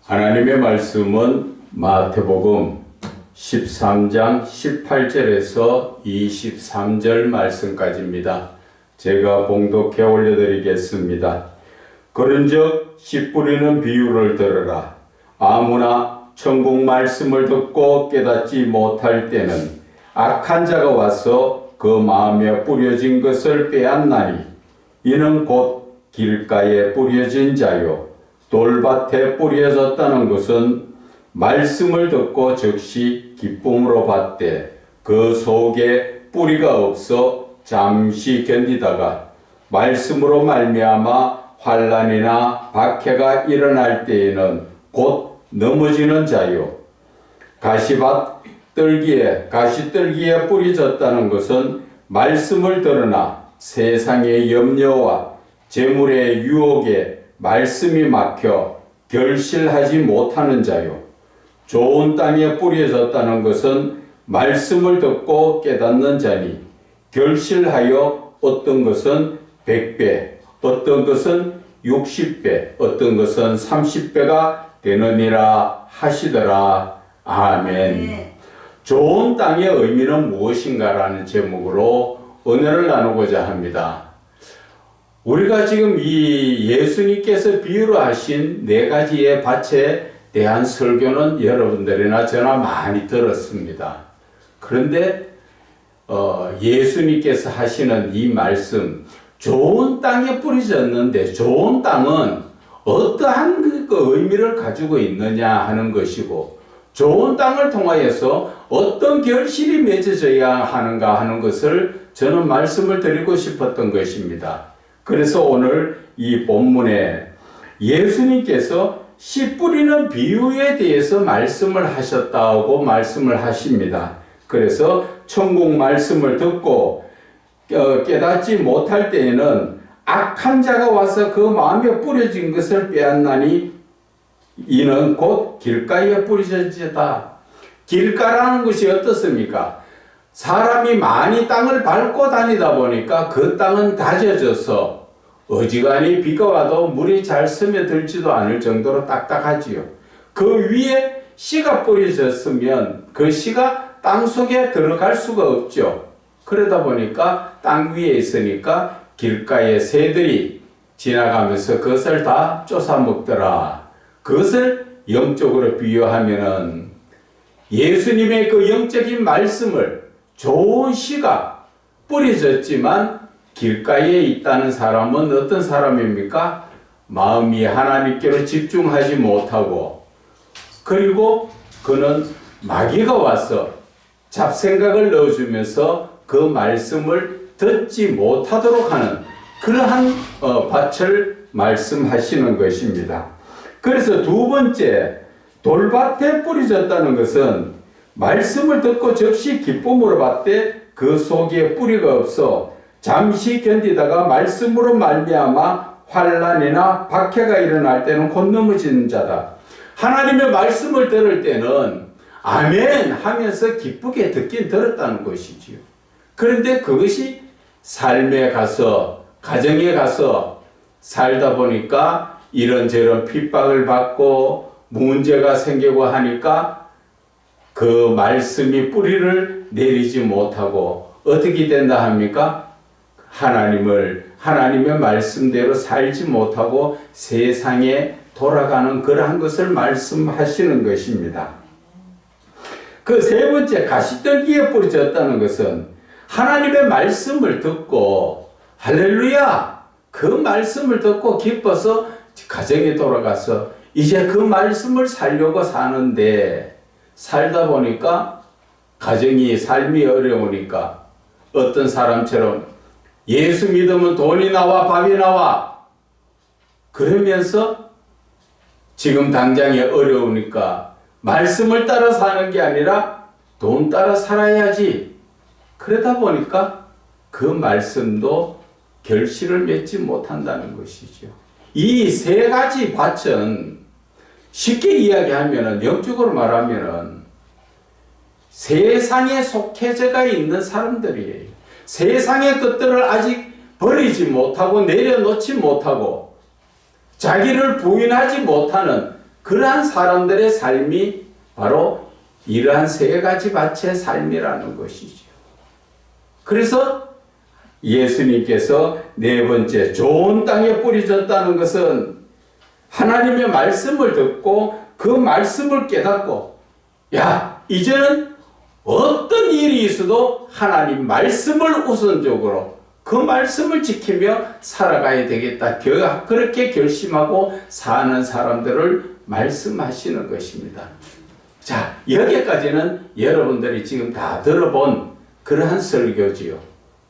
하나님의 말씀은 마태복음 13장 18절에서 23절 말씀까지입니다. 제가 봉독해 올려드리겠습니다. 그런즉 씨 뿌리는 비유를 들으라. 아무나 천국 말씀을 듣고 깨닫지 못할 때는 악한 자가 와서 그 마음에 뿌려진 것을 빼앗나니 이는 곧 길가에 뿌려진 자요 돌밭에 뿌려졌다는 것은 말씀을 듣고 즉시 기쁨으로 받되 그 속에 뿌리가 없어 잠시 견디다가 말씀으로 말미암아 환난이나 박해가 일어날 때에는 곧 넘어지는 자요 가시떨기에 뿌려졌다는 것은 말씀을 들으나 세상의 염려와 재물의 유혹에 말씀이 막혀 결실하지 못하는 자요 좋은 땅에 뿌려졌다는 것은 말씀을 듣고 깨닫는 자니 결실하여 어떤 것은 100배, 어떤 것은 60배, 어떤 것은 30배가 되느니라 하시더라. 아멘. 네. 좋은 땅의 의미는 무엇인가라는 제목으로 은혜를 나누고자 합니다. 우리가 지금 이 예수님께서 비유로 하신 4가지의 밭에 대한 설교는 여러분들이나 저나 많이 들었습니다. 그런데 예수님께서 하시는 이 말씀, 좋은 땅에 뿌려졌는데 좋은 땅은 어떠한 그 의미를 가지고 있느냐 하는 것이고 좋은 땅을 통하여서 어떤 결실이 맺어져야 하는가 하는 것을 저는 말씀을 드리고 싶었던 것입니다. 그래서 오늘 이 본문에 예수님께서 씨 뿌리는 비유에 대해서 말씀을 하셨다고 말씀을 하십니다. 그래서 천국 말씀을 듣고 깨닫지 못할 때에는 악한 자가 와서 그 마음에 뿌려진 것을 빼앗나니 이는 곧 길가에 뿌려졌다. 길가라는 것이 어떻습니까? 사람이 많이 땅을 밟고 다니다 보니까 그 땅은 다져져서 어지간히 비가 와도 물이 잘 스며들지도 않을 정도로 딱딱하지요. 그 위에 씨가 뿌려졌으면 그 씨가 땅 속에 들어갈 수가 없죠. 그러다 보니까 땅 위에 있으니까 길가의 새들이 지나가면서 그것을 다 쫓아 먹더라. 그것을 영적으로 비유하면은 예수님의 그 영적인 말씀을 좋은 씨가 뿌려졌지만 길가에 있다는 사람은 어떤 사람입니까? 마음이 하나님께로 집중하지 못하고 그리고 그는 마귀가 와서 잡생각을 넣어주면서 그 말씀을 듣지 못하도록 하는 그러한 밭을 말씀하시는 것입니다. 그래서 두 번째 돌밭에 뿌려졌다는 것은 말씀을 듣고 즉시 기쁨으로 받되 그 속에 뿌리가 없어 잠시 견디다가 말씀으로 말미암아 환난이나 박해가 일어날 때는 곧 넘어지는 자다. 하나님의 말씀을 들을 때는 아멘 하면서 기쁘게 듣긴 들었다는 것이지요. 그런데 그것이 삶에 가서 가정에 가서 살다 보니까 이런저런 핍박을 받고 문제가 생기고 하니까 그 말씀이 뿌리를 내리지 못하고 어떻게 된다 합니까? 하나님의 말씀대로 살지 못하고 세상에 돌아가는 그러한 것을 말씀하시는 것입니다. 그 세 번째 가시떨기에 뿌려졌다는 것은 하나님의 말씀을 듣고 할렐루야 그 말씀을 듣고 기뻐서 가정에 돌아가서 이제 그 말씀을 살려고 사는데 살다 보니까 가정이 삶이 어려우니까 어떤 사람처럼 예수 믿으면 돈이 나와 밥이 나와 그러면서 지금 당장에 어려우니까 말씀을 따라 사는 게 아니라 돈 따라 살아야지 그러다 보니까 그 말씀도 결실을 맺지 못한다는 것이죠. 이 3가지 밭은 쉽게 이야기하면 영적으로 말하면 세상에 속해져가 있는 사람들이에요. 세상의 것들을 아직 버리지 못하고 내려놓지 못하고 자기를 부인하지 못하는 그러한 사람들의 삶이 바로 이러한 세 가지 밭의 삶이라는 것이죠. 그래서 예수님께서 네 번째 좋은 땅에 뿌려졌다는 것은 하나님의 말씀을 듣고 그 말씀을 깨닫고, 야, 이제는 어떤 일이 있어도 하나님 말씀을 우선적으로 그 말씀을 지키며 살아가야 되겠다. 그렇게 결심하고 사는 사람들을 말씀하시는 것입니다. 자, 여기까지는 여러분들이 지금 다 들어본 그러한 설교지요.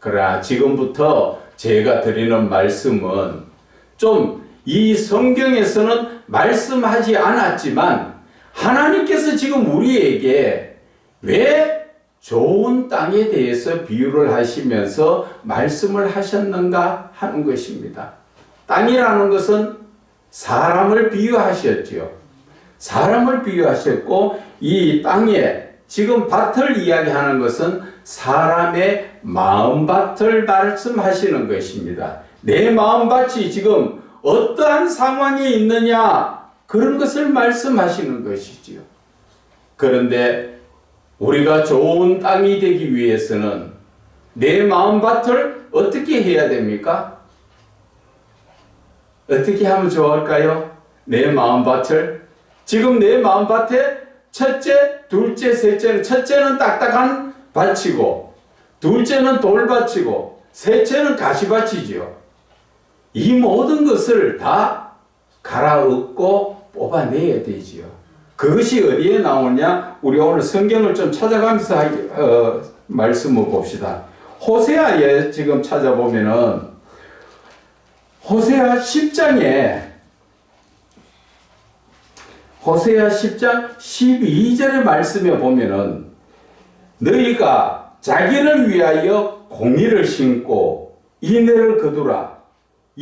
그러나 지금부터 제가 드리는 말씀은 좀 이 성경에서는 말씀하지 않았지만 하나님께서 지금 우리에게 왜 좋은 땅에 대해서 비유를 하시면서 말씀을 하셨는가 하는 것입니다. 땅이라는 것은 사람을 비유하셨지요. 사람을 비유하셨고, 이 땅에 지금 밭을 이야기하는 것은 사람의 마음밭을 말씀하시는 것입니다. 내 마음밭이 지금 어떠한 상황에 있느냐, 그런 것을 말씀하시는 것이지요. 그런데 우리가 좋은 땅이 되기 위해서는 내 마음밭을 어떻게 해야 됩니까? 어떻게 하면 좋을까요? 내 마음밭을 지금 내 마음밭에 첫째, 둘째, 셋째는, 첫째는 딱딱한 밭이고, 둘째는 돌밭이고, 셋째는 가시밭이지요. 이 모든 것을 다 갈아엎고 뽑아내야 되지요. 그것이 어디에 나오냐? 우리 오늘 성경을 좀 찾아가면서 말씀을 봅시다. 호세아에 지금 찾아보면은 호세아 10장 12절의 말씀에 보면은 너희가 자기를 위하여 공의를 심고 인애를 거두라.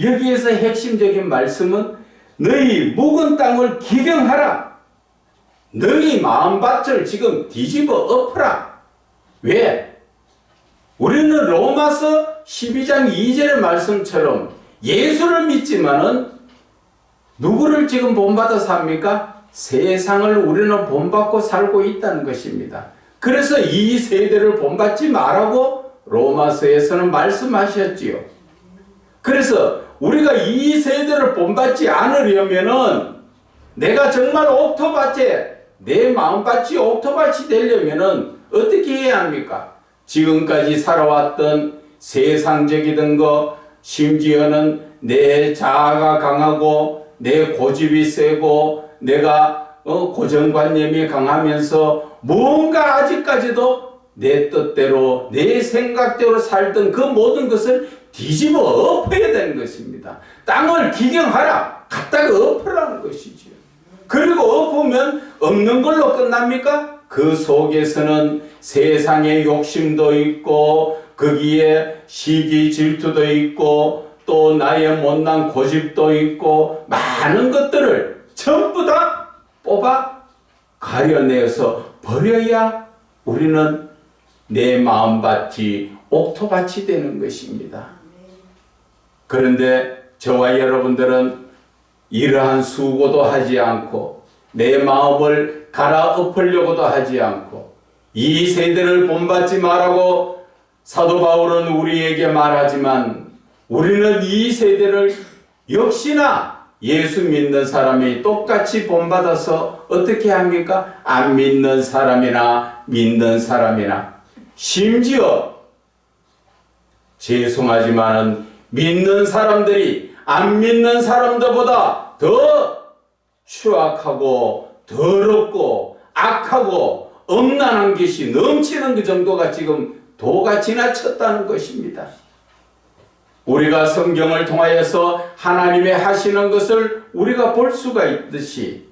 여기에서 핵심적인 말씀은 너희 묵은 땅을 기경하라. 너희 마음밭을 지금 뒤집어 엎어라. 왜? 우리는 로마서 12장 2절의 말씀처럼 예수를 믿지만은 누구를 지금 본받아서 합니까? 세상을 우리는 본받고 살고 있다는 것입니다. 그래서 이 세대를 본받지 말라고 로마서에서는 말씀하셨지요. 그래서 우리가 이 세대를 본받지 않으려면은 내가 정말 옥토밭에 내 마음밭이 옥토밭이 되려면은 어떻게 해야 합니까? 지금까지 살아왔던 세상적이던 거, 심지어는 내 자아가 강하고 내 고집이 세고 내가 고정관념이 강하면서 뭔가 아직까지도 내 뜻대로 내 생각대로 살던 그 모든 것을 뒤집어 엎어야 되는 것입니다. 땅을 기경하라. 갖다가 엎으라는 것이지요. 그리고 엎으면 없는 걸로 끝납니까? 그 속에서는 세상의 욕심도 있고 거기에 시기 질투도 있고 또 나의 못난 고집도 있고 많은 것들을 전부 다 뽑아 가려내서 버려야 우리는 내 마음밭이 옥토밭이 되는 것입니다. 그런데 저와 여러분들은 이러한 수고도 하지 않고 내 마음을 갈아엎으려고도 하지 않고 이 세대를 본받지 말라고 사도 바울은 우리에게 말하지만 우리는 이 세대를 역시나 예수 믿는 사람이 똑같이 본받아서 어떻게 합니까? 안 믿는 사람이나 믿는 사람이나 심지어 죄송하지만 믿는 사람들이 안 믿는 사람들보다 더 추악하고 더럽고 악하고 엄난한 것이 넘치는 그 정도가 지금 도가 지나쳤다는 것입니다. 우리가 성경을 통하여서 하나님의 하시는 것을 우리가 볼 수가 있듯이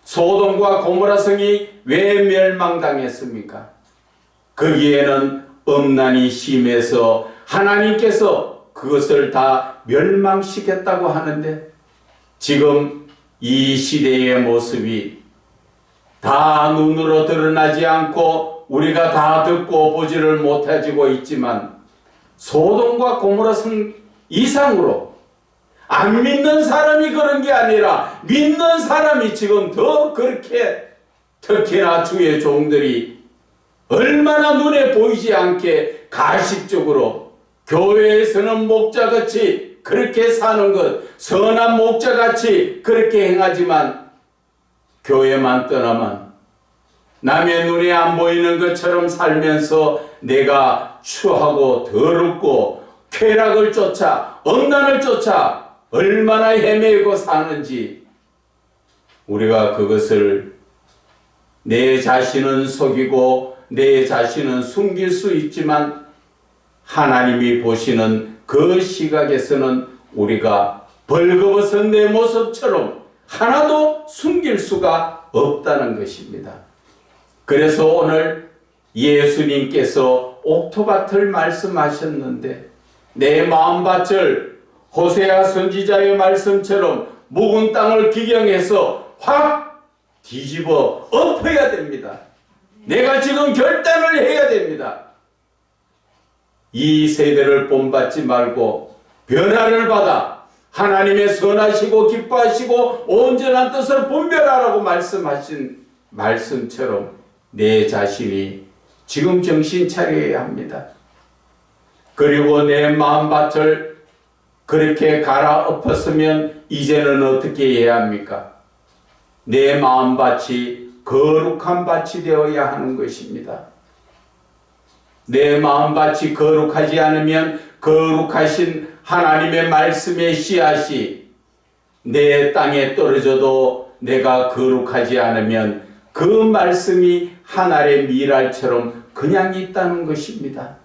소돔과 고모라 성이 왜 멸망당했습니까? 거기에는 엄난이 심해서 하나님께서 그것을 다 멸망시켰다고 하는데 지금 이 시대의 모습이 다 눈으로 드러나지 않고 우리가 다 듣고 보지를 못해지고 있지만 소돔과 고모라 성 이상으로 안 믿는 사람이 그런 게 아니라 믿는 사람이 지금 더 그렇게, 특히나 주의 종들이 얼마나 눈에 보이지 않게 가식적으로 교회에서는 목자같이 그렇게 사는 것, 선한 목자같이 그렇게 행하지만 교회만 떠나면 남의 눈에 안 보이는 것처럼 살면서 내가 추하고 더럽고 쾌락을 쫓아 억난을 쫓아 얼마나 헤매고 사는지, 우리가 그것을 내 자신은 속이고 내 자신은 숨길 수 있지만 하나님이 보시는 그 시각에서는 우리가 벌거벗은 내 모습처럼 하나도 숨길 수가 없다는 것입니다. 그래서 오늘 예수님께서 옥토밭을 말씀하셨는데 내 마음밭을 호세아 선지자의 말씀처럼 묵은 땅을 기경해서 확 뒤집어 엎어야 됩니다. 내가 지금 결단을 해야 됩니다. 이 세대를 본받지 말고 변화를 받아 하나님의 선하시고 기뻐하시고 온전한 뜻을 분별하라고 말씀하신 말씀처럼 내 자신이 지금 정신 차려야 합니다. 그리고 내 마음밭을 그렇게 갈아엎었으면 이제는 어떻게 해야 합니까? 내 마음밭이 거룩한 밭이 되어야 하는 것입니다. 내 마음밭이 거룩하지 않으면 거룩하신 하나님의 말씀의 씨앗이 내 땅에 떨어져도 내가 거룩하지 않으면 그 말씀이 한 알의 밀알처럼 그냥 있다는 것입니다.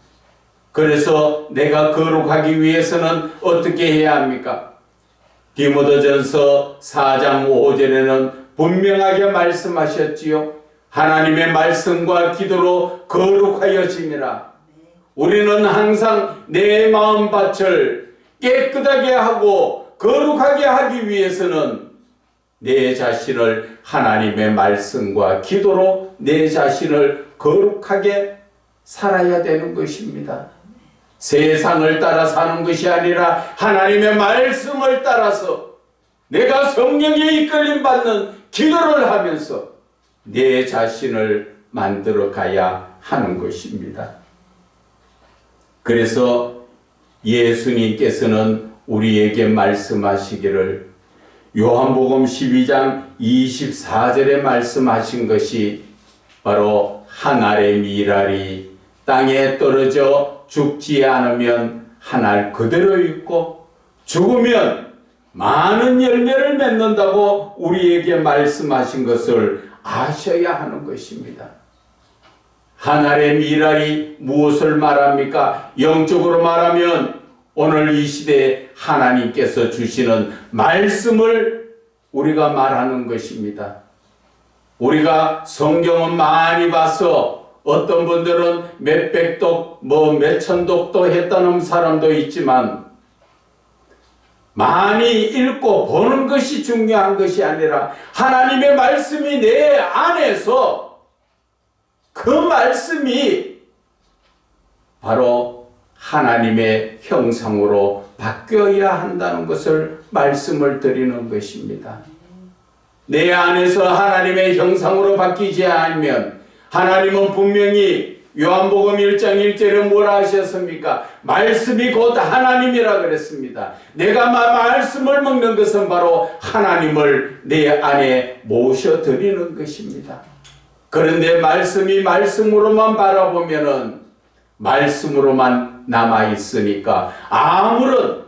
그래서 내가 거룩하기 위해서는 어떻게 해야 합니까? 디모데전서 4장 5절에는 분명하게 말씀하셨지요. 하나님의 말씀과 기도로 거룩하여짐이라. 우리는 항상 내 마음밭을 깨끗하게 하고 거룩하게 하기 위해서는 내 자신을 하나님의 말씀과 기도로 내 자신을 거룩하게 살아야 되는 것입니다. 세상을 따라 사는 것이 아니라 하나님의 말씀을 따라서 내가 성령에 이끌림 받는 기도를 하면서 내 자신을 만들어 가야 하는 것입니다. 그래서 예수님께서는 우리에게 말씀하시기를 요한복음 12장 24절에 말씀하신 것이 바로 한 알의 밀알이 땅에 떨어져 죽지 않으면 한 알 그대로 있고 죽으면 많은 열매를 맺는다고 우리에게 말씀하신 것을 아셔야 하는 것입니다. 한 알의 밀알이 무엇을 말합니까? 영적으로 말하면 오늘 이 시대에 하나님께서 주시는 말씀을 우리가 말하는 것입니다. 우리가 성경은 많이 봐서 어떤 분들은 몇백 독, 몇천 독도 했다는 사람도 있지만 많이 읽고 보는 것이 중요한 것이 아니라 하나님의 말씀이 내 안에서 그 말씀이 바로 하나님의 형상으로 바뀌어야 한다는 것을 말씀을 드리는 것입니다. 내 안에서 하나님의 형상으로 바뀌지 않으면 하나님은 분명히 요한복음 1장 1절에 뭐라 하셨습니까? 말씀이 곧 하나님이라 그랬습니다. 내가 말씀을 먹는 것은 바로 하나님을 내 안에 모셔드리는 것입니다. 그런데 말씀이 말씀으로만 바라보면은 말씀으로만 남아있으니까 아무런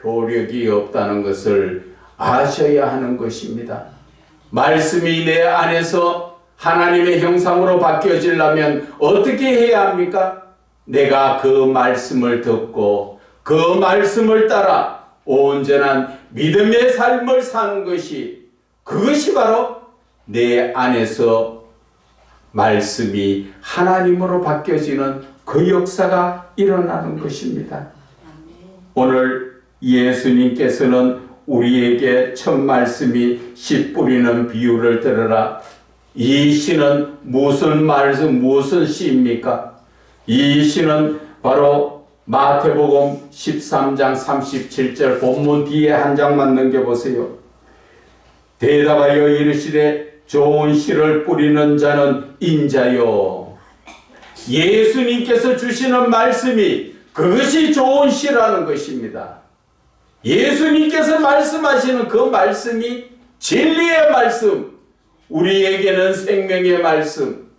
효력이 없다는 것을 아셔야 하는 것입니다. 말씀이 내 안에서 하나님의 형상으로 바뀌어지려면 어떻게 해야 합니까? 내가 그 말씀을 듣고 그 말씀을 따라 온전한 믿음의 삶을 사는 것이, 그것이 바로 내 안에서 말씀이 하나님으로 바뀌어지는 그 역사가 일어나는 것입니다. 오늘 예수님께서는 우리에게 첫 말씀이 씨 뿌리는 비유를 들으라. 이 씨는 무슨 씨입니까? 이 씨는 바로 마태복음 13장 37절 본문 뒤에 한 장만 넘겨보세요. 대답하여 이르시되 좋은 씨를 뿌리는 자는 인자요. 예수님께서 주시는 말씀이 그것이 좋은 씨라는 것입니다. 예수님께서 말씀하시는 그 말씀이 진리의 말씀, 우리에게는 생명의 말씀,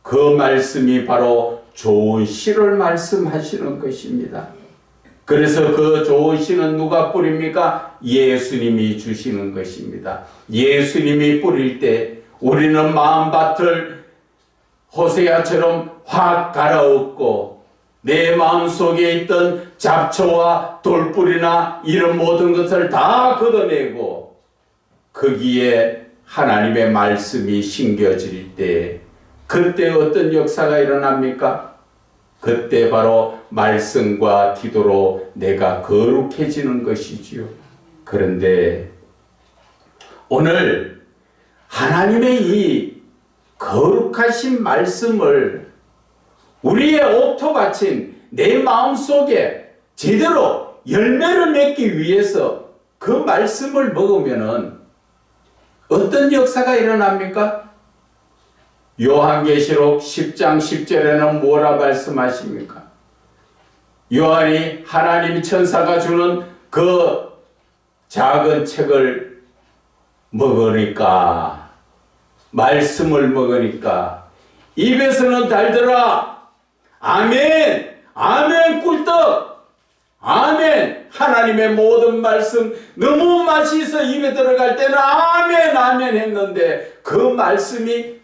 그 말씀이 바로 좋은 씨를 말씀하시는 것입니다. 그래서 그 좋은 씨는 누가 뿌립니까? 예수님이 주시는 것입니다. 예수님이 뿌릴 때 우리는 마음밭을 호세아처럼 확 갈아엎고 내 마음속에 있던 잡초와 돌뿌리나 이런 모든 것을 다 걷어내고 거기에 하나님의 말씀이 심겨질 때 그때 어떤 역사가 일어납니까? 그때 바로 말씀과 기도로 내가 거룩해지는 것이지요. 그런데 오늘 하나님의 이 거룩하신 말씀을 우리의 옥토밭인 내 마음속에 제대로 열매를 맺기 위해서 그 말씀을 먹으면은 어떤 역사가 일어납니까? 요한계시록 10장 10절에는 뭐라 말씀하십니까? 요한이 하나님 천사가 주는 그 작은 책을 먹으니까, 말씀을 먹으니까 입에서는 달더라. 아멘, 아멘, 꿀떡, 아멘. 하나님의 모든 말씀 너무 맛있어 입에 들어갈 때는 아멘, 아멘 했는데 그 말씀이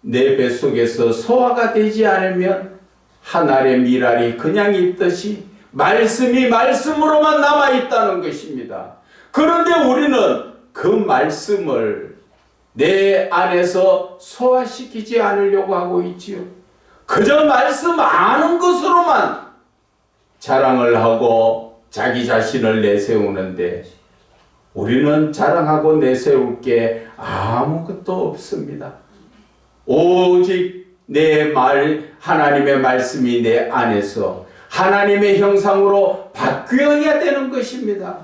내 뱃속에서 소화가 되지 않으면 한 알의 밀알이 그냥 있듯이 말씀이 말씀으로만 남아있다는 것입니다. 그런데 우리는 그 말씀을 내 안에서 소화시키지 않으려고 하고 있지요. 그저 말씀 아는 것으로만 자랑을 하고 자기 자신을 내세우는데 우리는 자랑하고 내세울 게 아무것도 없습니다. 오직 내 말, 하나님의 말씀이 내 안에서 하나님의 형상으로 바뀌어야 되는 것입니다.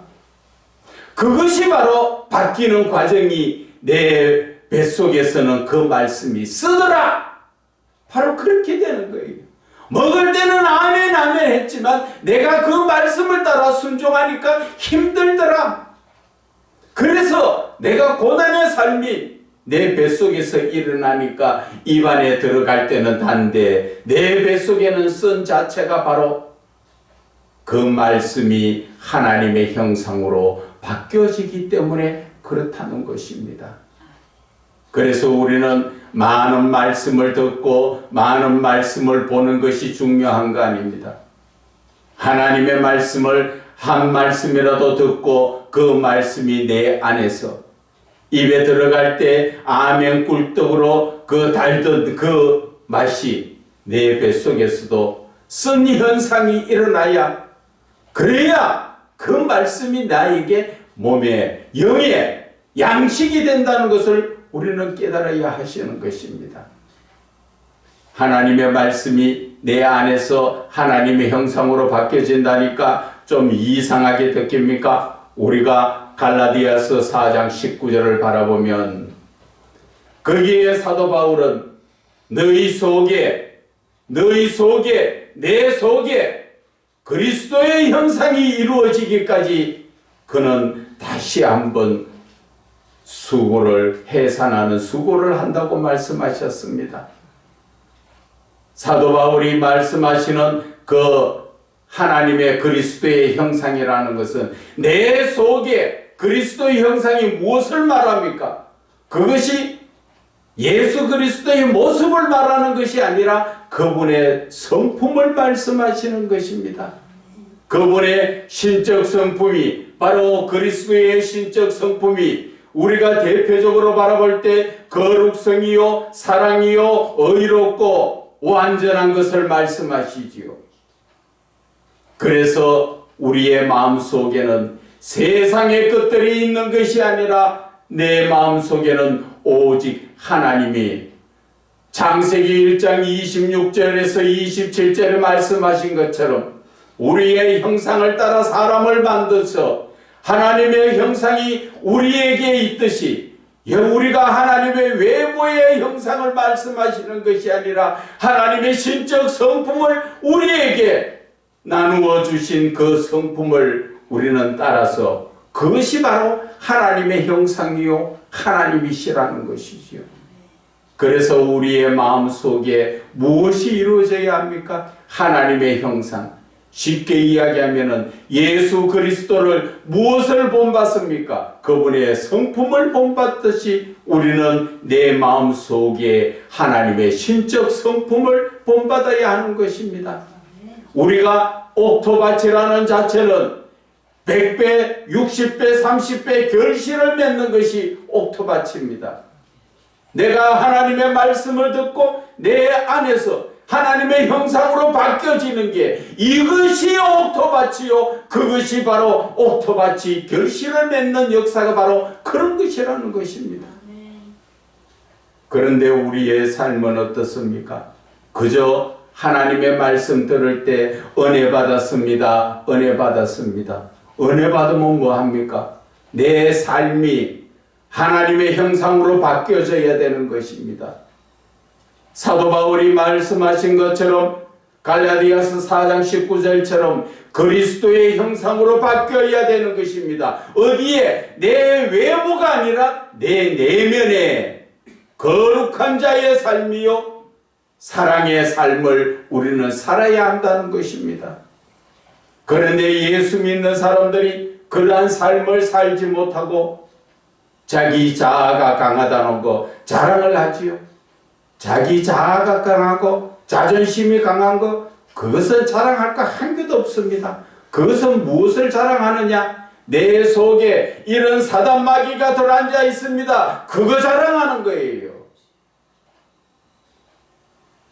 그것이 바로 바뀌는 과정이 내 뱃속에서는 그 말씀이 쓰더라. 바로 그렇게 되는 거예요. 먹을 때는 아멘 아멘 했지만 내가 그 말씀을 따라 순종하니까 힘들더라. 그래서 내가 고난의 삶이 내 뱃속에서 일어나니까 입안에 들어갈 때는 단데 내 뱃속에는 쓴 자체가 바로 그 말씀이 하나님의 형상으로 바뀌어지기 때문에 그렇다는 것입니다. 그래서 우리는 많은 말씀을 듣고 많은 말씀을 보는 것이 중요한 거 아닙니다. 하나님의 말씀을 한 말씀이라도 듣고 그 말씀이 내 안에서 입에 들어갈 때 아멘 꿀떡으로 그 달던 그 맛이 내 뱃속에서도 쓴 현상이 일어나야, 그래야 그 말씀이 나에게 몸에 영에 양식이 된다는 것을 우리는 깨달아야 하시는 것입니다. 하나님의 말씀이 내 안에서 하나님의 형상으로 바뀌어진다니까 좀 이상하게 느낍니까? 우리가 갈라디아서 4장 19절을 바라보면 거기에 사도 바울은 너희 속에 내 속에 그리스도의 형상이 이루어지기까지 그는 다시 한번 해산하는 수고를 한다고 말씀하셨습니다. 사도 바울이 말씀하시는 그 하나님의 그리스도의 형상이라는 것은 내 속에 그리스도의 형상이 무엇을 말합니까? 그것이 예수 그리스도의 모습을 말하는 것이 아니라 그분의 성품을 말씀하시는 것입니다. 그분의 신적 성품이 바로 그리스도의 신적 성품이 우리가 대표적으로 바라볼 때 거룩성이요 사랑이요 의롭고 완전한 것을 말씀하시지요. 그래서 우리의 마음속에는 세상의 것들이 있는 것이 아니라 내 마음속에는 오직 하나님이 창세기 1장 26절에서 27절에 말씀하신 것처럼 우리의 형상을 따라 사람을 만들어서 하나님의 형상이 우리에게 있듯이 우리가 하나님의 외모의 형상을 말씀하시는 것이 아니라 하나님의 신적 성품을 우리에게 나누어 주신 그 성품을 우리는 따라서 그것이 바로 하나님의 형상이요 하나님이시라는 것이지요. 그래서 우리의 마음속에 무엇이 이루어져야 합니까? 하나님의 형상. 쉽게 이야기하면 예수 그리스도를 무엇을 본받습니까? 그분의 성품을 본받듯이 우리는 내 마음속에 하나님의 신적 성품을 본받아야 하는 것입니다. 우리가 옥토밭이라는 자체는 100배, 60배, 30배 결실을 맺는 것이 옥토밭입니다. 내가 하나님의 말씀을 듣고 내 안에서 하나님의 형상으로 바뀌어지는 게 이것이 옥토밭이요. 그것이 바로 옥토밭이 결실을 맺는 역사가 바로 그런 것이라는 것입니다. 그런데 우리의 삶은 어떻습니까? 그저 하나님의 말씀 들을 때 은혜 받았습니다. 은혜 받았습니다. 은혜 받으면 뭐합니까? 내 삶이 하나님의 형상으로 바뀌어져야 되는 것입니다. 사도 바울이 말씀하신 것처럼 갈라디아서 4장 19절처럼 그리스도의 형상으로 바뀌어야 되는 것입니다. 어디에? 내 외모가 아니라 내 내면에 거룩한 자의 삶이요 사랑의 삶을 우리는 살아야 한다는 것입니다. 그런데 예수 믿는 사람들이 그러한 삶을 살지 못하고 자기 자아가 강하다는 거 자랑을 하지요. 자기 자아가 강하고 자존심이 강한 거 그것은 자랑할 거 한 개도 없습니다. 그것은 무엇을 자랑하느냐? 내 속에 이런 사단 마귀가 들어앉아 있습니다. 그거 자랑하는 거예요.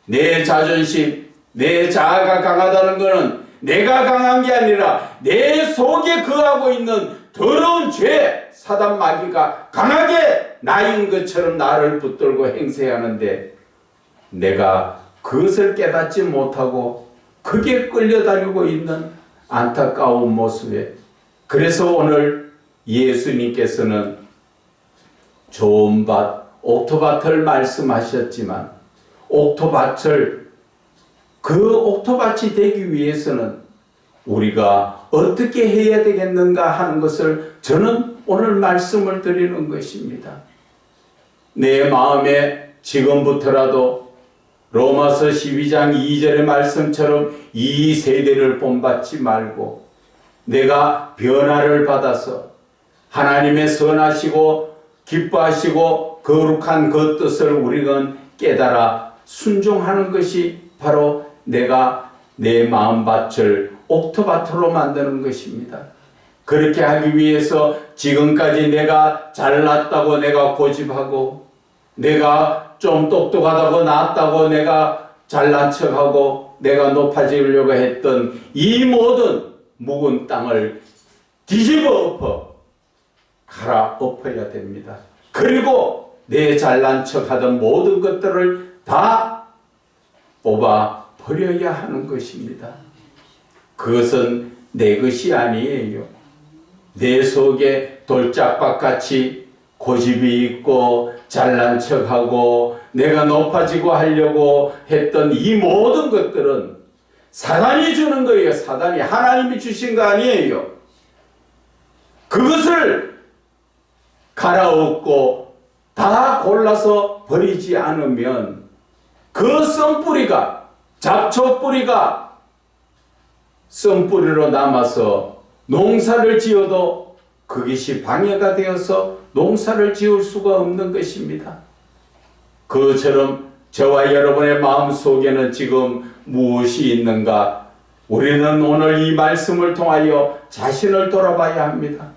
내 자존심, 내 자아가 강하다는 것은 내가 강한 게 아니라 내 속에 거하고 있는 더러운 죄, 사단 마귀가 강하게 나인 것처럼 나를 붙들고 행세하는데 내가 그것을 깨닫지 못하고 크게 끌려다니고 있는 안타까운 모습에 그래서 오늘 예수님께서는 좋은 밭, 옥토밭을 말씀하셨지만 옥토밭을 그 옥토밭이 되기 위해서는 우리가 어떻게 해야 되겠는가 하는 것을 저는 오늘 말씀을 드리는 것입니다. 내 마음에 지금부터라도 로마서 12장 2절의 말씀처럼 이 세대를 본받지 말고 내가 변화를 받아서 하나님의 선하시고 기뻐하시고 거룩한 그 뜻을 우리는 깨달아 순종하는 것이 바로 내가 내 마음밭을 옥토밭으로 만드는 것입니다. 그렇게 하기 위해서 지금까지 내가 잘났다고 내가 고집하고 내가 좀 똑똑하다고 낫다고 내가 잘난 척하고 내가 높아지려고 했던 이 모든 묵은 땅을 뒤집어 엎어 갈아엎어야 됩니다. 그리고 내 잘난 척하던 모든 것들을 다 뽑아 버려야 하는 것입니다. 그것은 내 것이 아니에요. 내 속에 돌짝밭같이 고집이 있고 잘난 척하고 내가 높아지고 하려고 했던 이 모든 것들은 사단이 주는 거예요. 사단이 하나님이 주신 거 아니에요. 그것을 갈아엎고 다 골라서 버리지 않으면 그 썬뿌리가 잡초뿌리가 썬뿌리로 남아서 농사를 지어도 그것이 방해가 되어서 농사를 지을 수가 없는 것입니다. 그처럼 저와 여러분의 마음속에는 지금 무엇이 있는가? 우리는 오늘 이 말씀을 통하여 자신을 돌아봐야 합니다.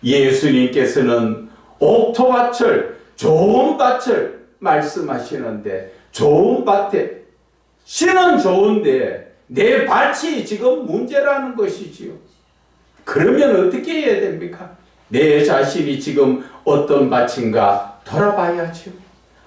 예수님께서는 옥토밭을 좋은 밭을 말씀하시는데 좋은 밭에 씨는 좋은데 내 밭이 지금 문제라는 것이지요. 그러면 어떻게 해야 됩니까? 내 자신이 지금 어떤 밭인가 돌아봐야죠.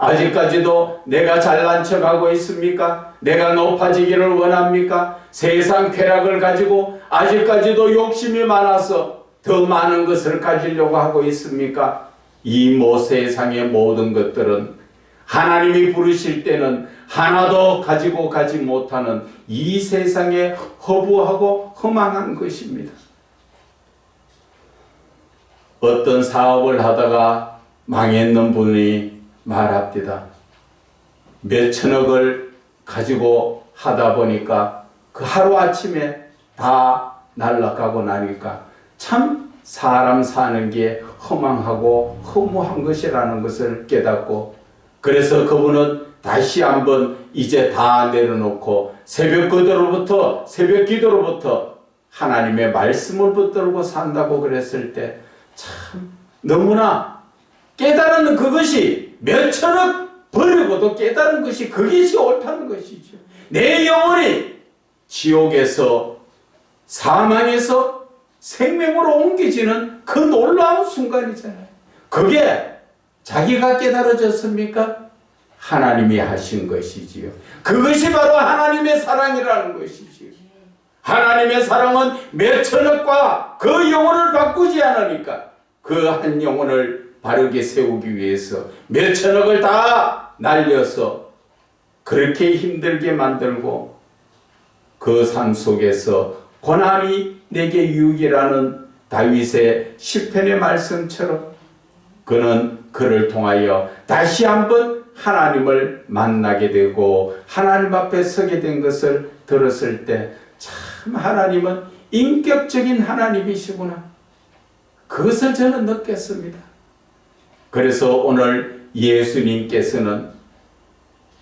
아직까지도 내가 잘난 척하고 있습니까? 내가 높아지기를 원합니까? 세상 쾌락을 가지고 아직까지도 욕심이 많아서 더 많은 것을 가지려고 하고 있습니까? 이 세상의 모든 것들은 하나님이 부르실 때는 하나도 가지고 가지 못하는 이 세상에 허무하고 허망한 것입니다. 어떤 사업을 하다가 망했는 분이 말합니다. 몇 천억을 가지고 하다 보니까 그 하루아침에 다 날아가고 나니까 참 사람 사는 게 허망하고 허무한 것이라는 것을 깨닫고, 그래서 그분은 다시 한번 이제 다 내려놓고 새벽 기도로부터 하나님의 말씀을 붙들고 산다고 그랬을 때 참 너무나 깨달은 그것이 몇 천억 버리고도 깨달은 것이 그것이 옳다는 것이죠. 내 영혼이 지옥에서 사망에서 생명으로 옮겨지는 그 놀라운 순간이잖아요. 그게 자기가 깨달아졌습니까? 하나님이 하신 것이지요. 그것이 바로 하나님의 사랑이라는 것이지요. 하나님의 사랑은 몇 천억과 그 영혼을 바꾸지 않으니까 그 한 영혼을 바르게 세우기 위해서 몇 천억을 다 날려서 그렇게 힘들게 만들고 그 삶 속에서 고난이 내게 유익이라는 다윗의 시편의 말씀처럼 그를 통하여 다시 한번 하나님을 만나게 되고 하나님 앞에 서게 된 것을 들었을 때 참 하나님은 인격적인 하나님이시구나, 그것을 저는 느꼈습니다. 그래서 오늘 예수님께서는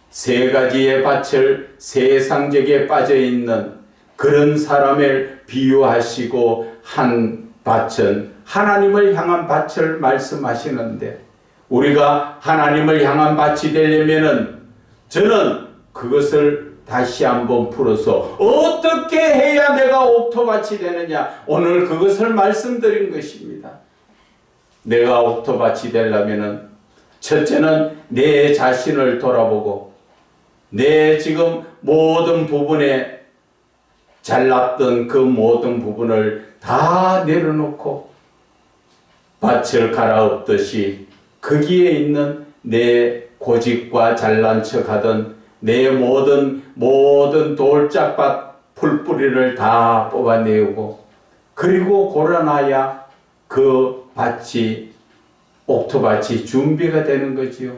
세 가지의 밭을 세상적에 빠져있는 그런 사람을 비유하시고 한 밭은 하나님을 향한 밭을 말씀하시는데, 우리가 하나님을 향한 밭이 되려면은 저는 그것을 다시 한번 풀어서 어떻게 해야 내가 옥토밭이 되느냐, 오늘 그것을 말씀드린 것입니다. 내가 옥토밭이 되려면은 첫째는 내 자신을 돌아보고 내 지금 모든 부분에 잘났던 그 모든 부분을 다 내려놓고 밭을 갈아엎듯이 거기에 있는 내 고집과 잘난 척하던 내 모든 돌짝밭 풀뿌리를 다 뽑아내고, 그리고 골라놔야 그 밭이 옥토밭이 준비가 되는 거지요.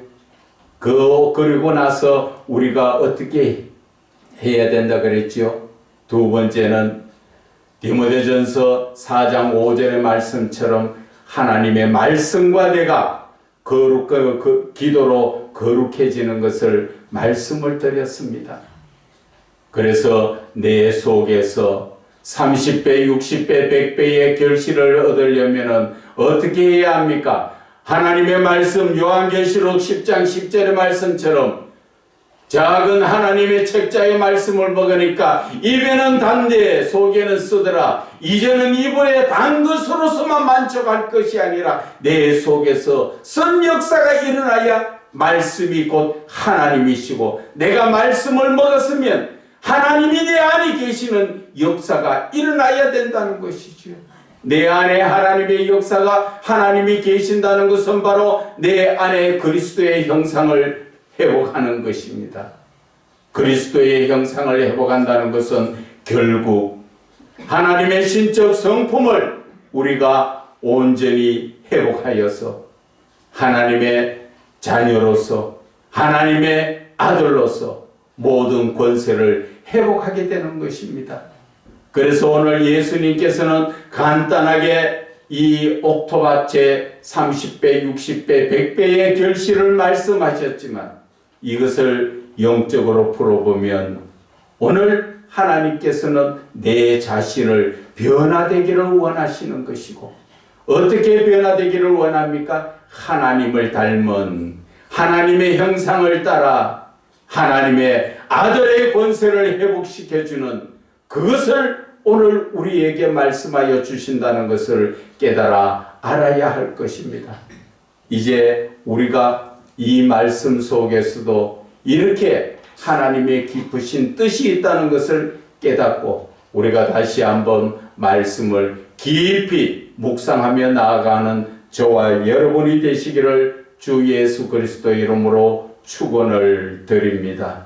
그리고 나서 우리가 어떻게 해야 된다 그랬지요? 두 번째는 디모데전서 4장 5절의 말씀처럼 하나님의 말씀과 내가 기도로 거룩해지는 것을 말씀을 드렸습니다. 그래서 내 속에서 30배, 60배, 100배의 결실을 얻으려면 어떻게 해야 합니까? 하나님의 말씀 요한계시록 10장 10절의 말씀처럼 작은 하나님의 책자의 말씀을 먹으니까 입에는 단데 속에는 쓰더라. 이제는 입에 단 것으로서만 만족할 것이 아니라 내 속에서 선 역사가 일어나야 말씀이 곧 하나님이시고, 내가 말씀을 먹었으면 하나님이 내 안에 계시는 역사가 일어나야 된다는 것이죠. 내 안에 하나님의 역사가, 하나님이 계신다는 것은 바로 내 안에 그리스도의 형상을 회복하는 것입니다. 그리스도의 형상을 회복한다는 것은 결국 하나님의 신적 성품을 우리가 온전히 회복하여서 하나님의 자녀로서, 하나님의 아들로서 모든 권세를 회복하게 되는 것입니다. 그래서 오늘 예수님께서는 간단하게 이 옥토밭의 30배, 60배, 100배의 결실을 말씀하셨지만, 이것을 영적으로 풀어보면 오늘 하나님께서는 내 자신을 변화되기를 원하시는 것이고, 어떻게 변화되기를 원합니까? 하나님을 닮은 하나님의 형상을 따라 하나님의 아들의 권세를 회복시켜주는 그것을 오늘 우리에게 말씀하여 주신다는 것을 깨달아 알아야 할 것입니다. 이제 우리가 이 말씀 속에서도 이렇게 하나님의 깊으신 뜻이 있다는 것을 깨닫고 우리가 다시 한번 말씀을 깊이 묵상하며 나아가는 저와 여러분이 되시기를 주 예수 그리스도 이름으로 축원을 드립니다.